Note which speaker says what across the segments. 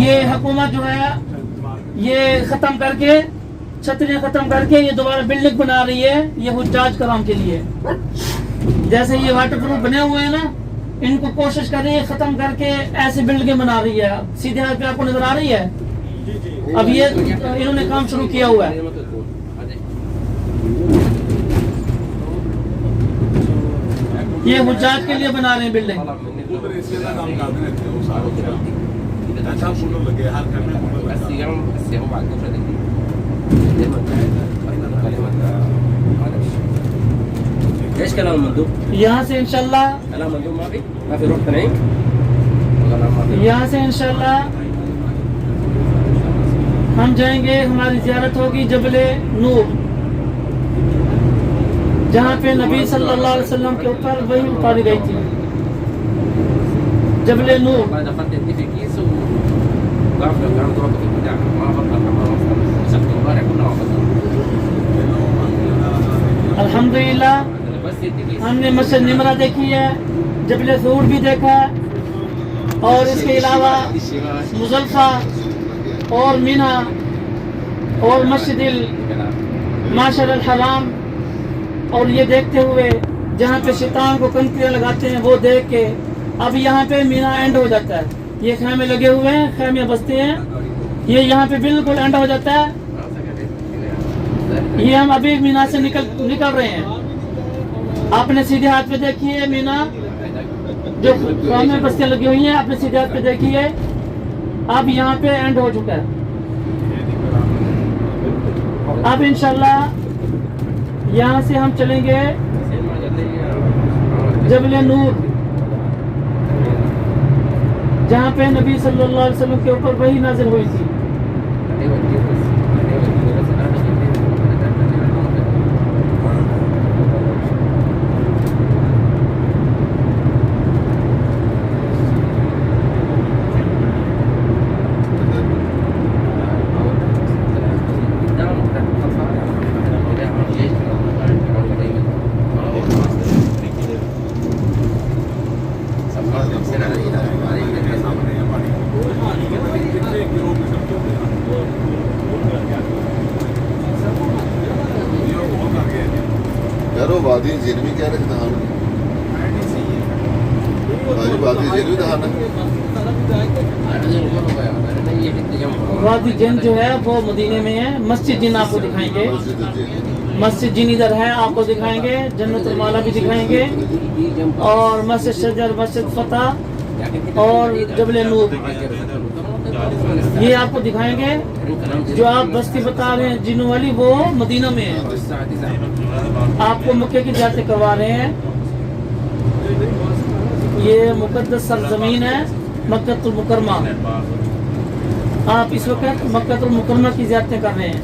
Speaker 1: یہ حکومت جو ہے یہ ختم کر کے چھتریاں ختم کر کے یہ دوبارہ بلڈنگ بنا رہی ہے یہ حجاج کرام کے لیے. جیسے یہ واٹر پروف بنے ہوئے ہیں نا, ان کو کوشش کر رہی ہے ختم کر کے ایسی بلڈنگیں بنا رہی ہے. سیدھے ہاتھ پہ آپ کو نظر آ رہی ہے. اب یہ انہوں نے کام شروع کیا ہوا ہے. یہ حجاج کے لیے بنا رہے ہیں بلڈنگ. یہاں سے انشاءاللہ ہم جائیں گے, ہماری زیارت ہوگی جبل نور, جہاں پہ نبی صلی اللہ علیہ وسلم کے اوپر وحی اتاری گئی تھی. جبل نور. الحمدللہ ہم نے مسجد نمرہ دیکھی ہے, جبل ثور بھی دیکھا ہے, اور اس کے علاوہ مزدلفہ اور مینا اور مسجد الماشر الحرام, اور یہ دیکھتے ہوئے جہاں پہ شیطان کو کنکریاں لگاتے ہیں وہ دیکھ کے اب یہاں پہ مینا اینڈ ہو جاتا ہے. یہ خیمے لگے ہوئے ہیں, خیمے بستے ہیں, یہ یہاں پہ بالکل اینڈ ہو جاتا ہے. یہ ہم ابھی مینا سے نکل رہے ہیں. آپ نے سیدھے ہاتھ پہ دیکھیے مینا جو خیمے بستیاں لگی ہوئی ہیں, آپ نے سیدھے ہاتھ پہ دیکھیے اب یہاں پہ اینڈ ہو چکا ہے. اب انشاءاللہ یہاں سے ہم چلیں گے جبل نور, جہاں پہ نبی صلی اللہ علیہ وسلم کے اوپر وحی نازل ہوئی تھی.
Speaker 2: وادی جن بھی کہہ رہے دہانا, وادی جن بھی دہانا.
Speaker 1: وادی جن جو ہے وہ مدینے میں ہے. مسجد جن آپ کو دکھائیں گے, مسجد جن ادھر ہے آپ کو دکھائیں گے, جنت المالا بھی دکھائیں گے, اور مسجد شجر, مسجد فتح اور جبل نور یہ آپ کو دکھائیں گے. جو آپ بستی بتا رہے ہیں جنوں والی وہ مدینہ میں ہے. آپ کو مکے کی زیارتیں کروا رہے ہیں. یہ مقدس سرزمین ہے مکہ المکرمہ. آپ اس وقت مکہ المکرمہ کی زیارتیں کر رہے ہیں.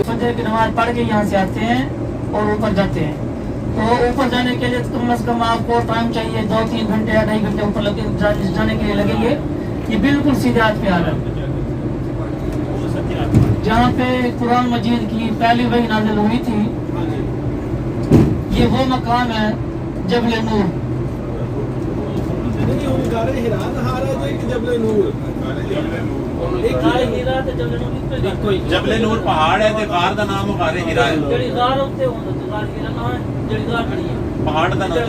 Speaker 1: فجر کی نماز پڑھ کے یہاں سے آتے ہیں اور اوپر جاتے ہیں. تو اوپر جانے کے لیے کم از کم آپ کو ٹائم چاہیے 2-3 گھنٹے یا 2.5 گھنٹے اوپر جانے کے لیے لگیں گے. یہ بالکل سیدھے ہاتھ پہ آ رہا ہے, جہاں پہ قرآن مجید کی پہلی وحی نازل ہوئی تھی. یہ وہ مقام ہے جبل نور.
Speaker 3: جبل نور پہاڑ ہے, غار دا نام غار ہرا ہے. پہاڑ دا نام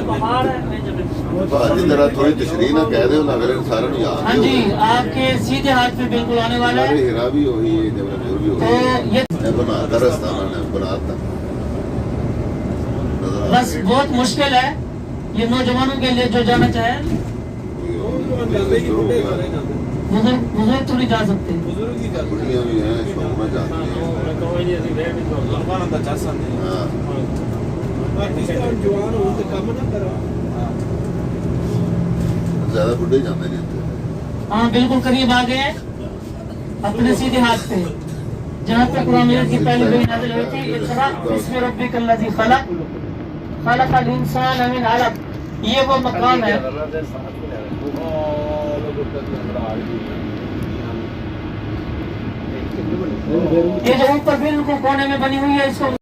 Speaker 2: تھوڑی تشریح نہ کہہ دے اگر سارا نہیں یاد.
Speaker 1: ہاں جی, آپ کے سیدھے ہاتھ پہ بالکل آنے والا ہے.
Speaker 2: ہرا بھی وہی ہے, جبل نور بھی وہی ہے. بناتا رستہ بناتا,
Speaker 1: بس بہت مشکل ہے یہ نوجوانوں کے لیے جو جانا چاہے. بزرگ تو نہیں جا سکتے.
Speaker 2: بڑھیاں بھی ہیں, شوق میں جاتی ہیں. زیادہ بڑھے جانے نہیں.
Speaker 1: ہاں بالکل قریب آ گئے اپنے سیدھے ہاتھ پہ جہاں پہ قرآن مجید کی پہلی وحی نازل ہوئی تھی. اقرأ بسم ربک الذی خلق خلق الانسان من علق. یہ وہ مقام ہے یہ جو اوپر بالکل کونے میں بنی ہوئی ہے اس کو